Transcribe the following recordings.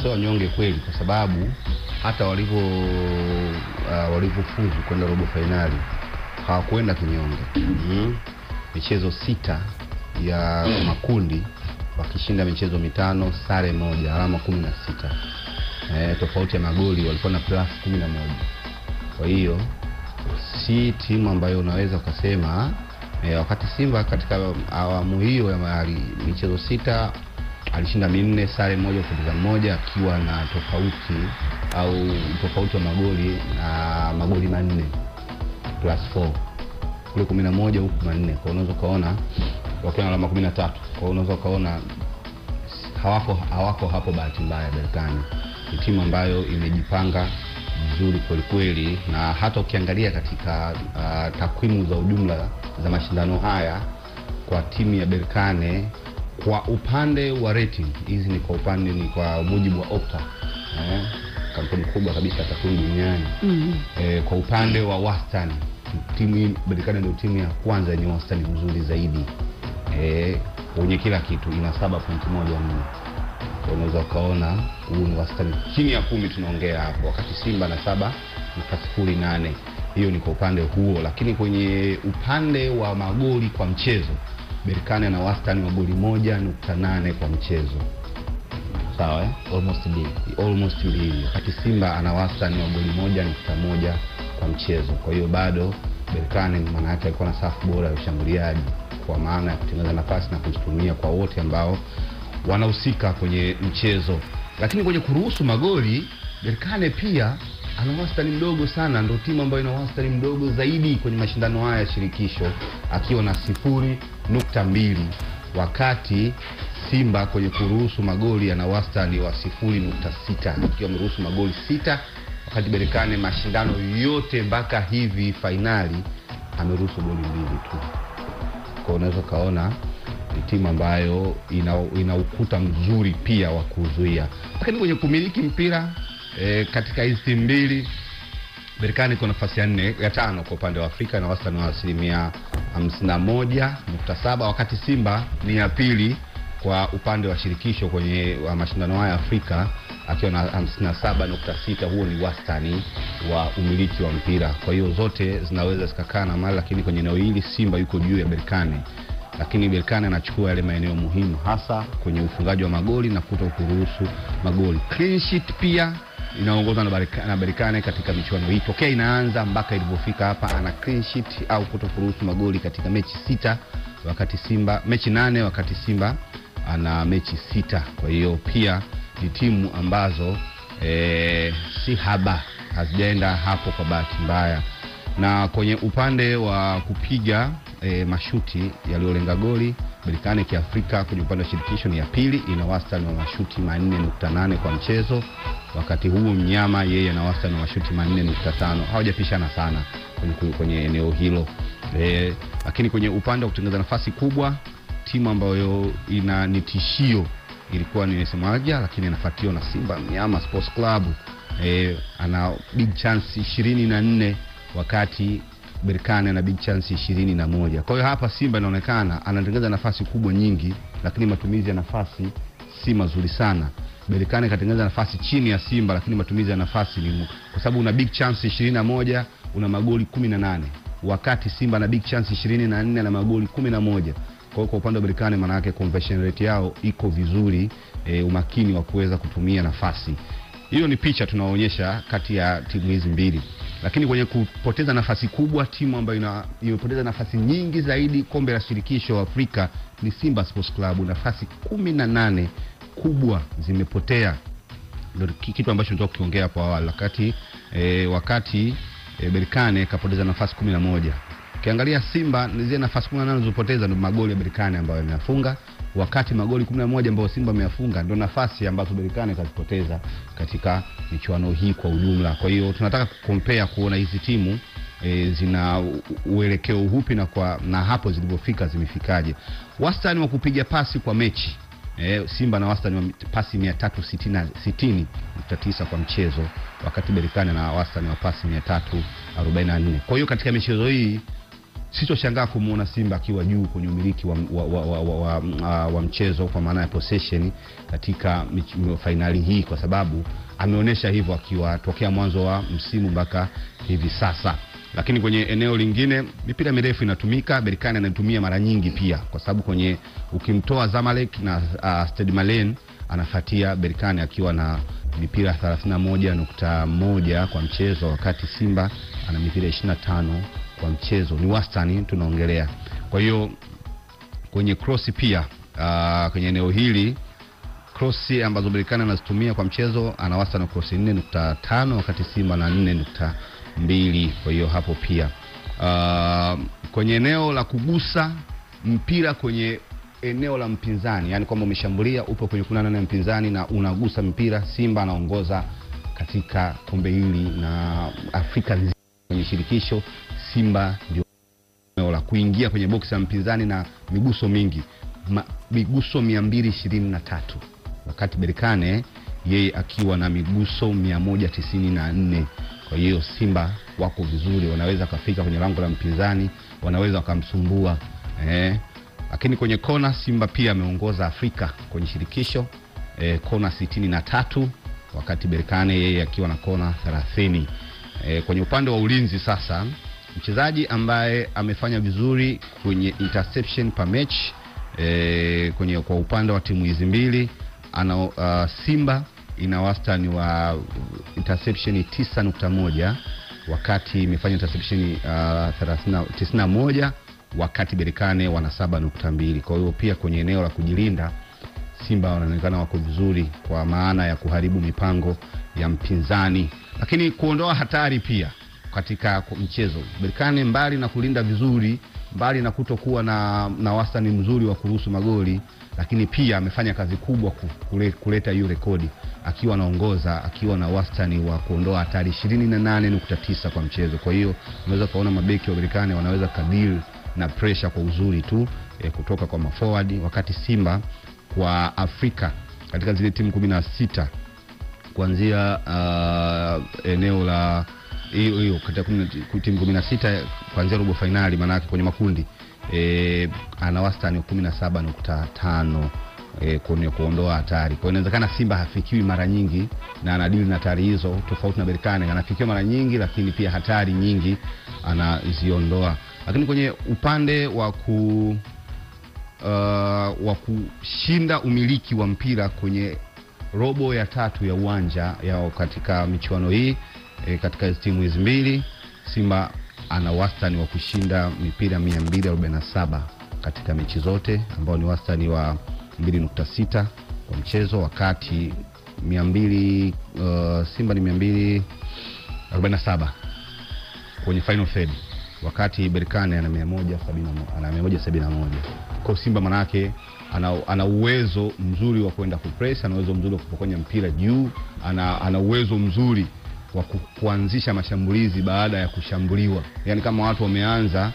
Sio wanyonge kweli, kwa sababu hata walivyofuzu kwenda robo finali hawakwenda kinyonge. Michezo 6 ya makundi wakishinda michezo 5, sare 1, alama 16. Tofauti ya magoli walikuwa na plus 11. Kwa hiyo si timu ambayo unaweza ukasema wakati Simba katika awamu hiyo ya michezo 6 alishinda 4, sare 1, kupoteza 1, akiwa na tofauti wa magoli na magoli 4 plus 4 kule 11 huku 4. Kwa unaweza kaona wakiwa na alama 13. Kwa unaweza kaona hawako hapo bahati mbaya. Berkane ni timu ambayo imejipanga vizuri kweli, na hata ukiangalia katika takwimu za ujumla za mashindano haya kwa timu ya Berkane kwa upande wa rating, hizi ni kwa mujibu wa Opta, kampuni kubwa kabisa takwimu duniani. Kwa upande wa wastani, timu hii Berkane ndio timu ya kwanza yenye wastani mzuri zaidi. Kwenye kila kitu ina 7.14. Unaweza kaona huu ni wastani chini ya 10 tunaongea hapo, wakati Simba na 7.08. Hiyo ni kwa upande huo, lakini kwenye upande wa magoli kwa mchezo, Berkane na wastani wa goli 1.8 kwa mchezo. Sawa, almost mbili. Wakati Simba ana wastani wa goli 1.1 kwa mchezo. Kwa hiyo bado Berkane maana yake alikuwa na safu bora ya ushambuliaji, kwa maana ya kutengeneza nafasi na kuzitumia kwa wote ambao wanahusika kwenye mchezo. Lakini kwenye kuruhusu magoli, Berkane pia ana wastani mdogo sana, ndio timu ambayo ina wastani mdogo zaidi kwenye mashindano haya ya shirikisho, akiwa na 0.2, wakati Simba kwenye kuruhusu magoli ana wastani wa 0.6, akiwa ameruhusu magoli 6, wakati Berkane mashindano yote mpaka hivi finali ameruhusu goli 2 tu. Kwa unaweza kaona ni timu ambayo ina ukuta mzuri pia wa kuzuia. Lakini kwenye kumiliki mpira katika hizi timu mbili, Berkane iko nafasi ya 5 kwa upande wa Afrika na wastani wa 51.7, wakati Simba ni ya pili kwa upande wa shirikisho kwenye mashindano haya ya Afrika akiwa na 57.6. Huo ni wastani wa umiliki wa mpira. Kwa hiyo zote zinaweza zikakaa na mali, lakini kwenye eneo hili Simba yuko juu ya Berkane. Lakini Berkane anachukua yale maeneo muhimu, hasa kwenye ufungaji wa magoli na kutokuruhusu magoli. Clean sheet pia inaongozwa na Berkane katika michuano hii. Tokea inaanza mpaka ilipofika hapa ana clean sheet au kutokuruhusu magoli katika mechi 6, wakati Simba mechi 8, wakati Simba ana mechi 6. Kwa hiyo pia ni timu ambazo si haba, hazijaenda hapo kwa bahati mbaya. Na kwenye upande wa kupiga mashuti yaliyolenga goli, Berkane kiafrika kwenye upande wa shirikisho ni ya pili, ina wastani wa mashuti 4.8 kwa mchezo, wakati huu Mnyama yeye ana wastani wa mashuti 4.5. Hawajapishana sana kwenye eneo hilo. Lakini kwenye upande wa kutengeneza nafasi kubwa, timu ambayo ina nitishio ilikuwa ni Nesemaja, lakini inafuatiwa na Simba Mnyama Sports Club. Ana big chance 24, wakati Berkane ana big chance 21. Kwa hiyo hapa Simba inaonekana anatengeneza nafasi kubwa nyingi, lakini matumizi ya nafasi si mazuri sana. Berkane katengeneza nafasi chini ya Simba, lakini matumizi ya nafasi ni, kwa sababu una big chance 21, una magoli 18, wakati Simba na big chance 24 na magoli 11. Kwa hiyo kwa upande wa Berkane maana yake conversion rate yao iko vizuri, umakini wa kuweza kutumia nafasi. Hiyo ni picha tunaonyesha kati ya timu hizi mbili. Lakini kwenye kupoteza nafasi kubwa, timu ambayo imepoteza nafasi nyingi zaidi kombe la shirikisho Afrika ni Simba Sports Club. Nafasi 18 kubwa zimepotea, ndio kitu ambacho tunataka kukiongea hapo awali. Wakati Berkane kapoteza nafasi 11. Ukiangalia Simba zile nafasi 18 zilizopoteza ndio magoli ya Berkane ambayo yamefunga, wakati magoli 11 ambayo Simba ameyafunga ndio nafasi ambazo Berkane kazipoteza katika michuano hii kwa ujumla. Kwa hiyo tunataka kucompare kuona hizi timu zina uelekeo upi na hapo zilipofika zimefikaje. Wastani wa kupiga pasi kwa mechi, Simba na wastani wa pasi 360.9 kwa mchezo, wakati Berkane na wastani wa pasi 344. Kwa hiyo katika michezo hii sitoshangaa kumuona Simba akiwa juu kwenye umiliki wa mchezo kwa maana ya possession katika finali hii, kwa sababu ameonyesha hivyo akiwa tokea mwanzo wa msimu mpaka hivi sasa. Lakini kwenye eneo lingine mipira mirefu inatumika, Berkane anatumia mara nyingi pia, kwa sababu kwenye ukimtoa Zamalek na Stade Malien anafuatia Berkane akiwa na mipira 31.1 kwa mchezo, wakati Simba ana mipira 25 kwa mchezo. Ni wastani tunaongelea. Kwa hiyo kwenye cross pia kwenye eneo hili cross ambazo Berkane anazitumia kwa mchezo ana wastani cross 4.5 wakati Simba na 4.2. kwa hiyo hapo pia kwenye eneo la kugusa mpira kwenye eneo la mpinzani, yani kwamba umeshambulia upo kwenye 18 ya mpinzani na unagusa mpira, Simba anaongoza katika kombe hili na Afrika nzima kwenye shirikisho. Simba ndio eneo la kuingia kwenye box ya mpinzani na miguso mingi, miguso 223, wakati Berkane yeye akiwa na miguso 194. Kwa hiyo Simba wako vizuri, wanaweza kufika kwenye lango la mpinzani, wanaweza kumsumbua lakini kwenye kona Simba pia ameongoza Afrika kwenye shirikisho kona 63, wakati Berkane yeye akiwa na kona 30. Kwenye upande wa ulinzi sasa, mchezaji ambaye amefanya vizuri kwenye interception per match kwa upande wa timu hizi mbili ana Simba ina wastani wa interception 9.1, wakati imefanya interception 91, wakati Berkane wana 7.2. Kwa hiyo pia kwenye eneo la kujilinda Simba wanaonekana wako vizuri kwa maana ya kuharibu mipango ya mpinzani, lakini kuondoa hatari pia katika mchezo. Berkane mbali na kulinda vizuri, mbali na kutokuwa na wastani mzuri wa kuruhusu magoli, lakini pia amefanya kazi kubwa kuleta hiyo rekodi, akiwa anaongoza akiwa na wastani wa kuondoa hatari 28.9 kwa mchezo. Kwa hiyo unaweza kuona mabeki wa Berkane wanaweza kadiri na pressure kwa uzuri tu kutoka kwa maforward, wakati Simba kwa Afrika katika zile timu 16 kuanzia eneo la hiyo katika timu 16 kuanzia robo finali, maana yake kwenye makundi ana wastani 17.5 kwenye kuondoa hatari. Kwa hiyo inawezekana Simba hafikiwi mara nyingi na anadili na hatari hizo, tofauti na Berkane anafikiwa mara nyingi lakini pia hatari nyingi anaziondoa. Lakini kwenye upande wa kushinda umiliki wa mpira kwenye robo ya tatu ya uwanja yao katika michuano hii katika timu hizi mbili, Simba ana wastani wa kushinda mipira 247 katika mechi zote, ambao ni wastani wa 2.6 kwa mchezo, wakati 200 Simba ni 247 kwenye final third, wakati Berkane ana 171. Kwa Simba manake ana uwezo mzuri wa kwenda kupress, ana uwezo mzuri wa kupokonya mpira juu, ana uwezo mzuri wa kuanzisha mashambulizi baada ya kushambuliwa. Yani kama watu wameanza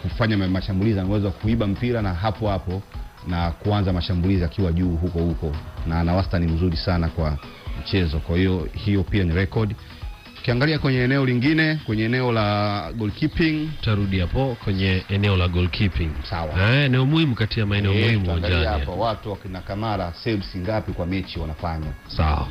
kufanya mashambulizi, anaweza kuiba mpira na hapo hapo na kuanza mashambulizi akiwa juu huko, na ana wastani mzuri sana kwa mchezo. Kwa hiyo pia ni record. Ukiangalia kwenye eneo lingine, kwenye eneo la goalkeeping, tarudi hapo kwenye eneo la goalkeeping. Sawa. Eneo muhimu kati ya maeneo muhimu uwanjani. Hapo watu wakina Kamara saves ngapi kwa mechi wanafanya. Sawa.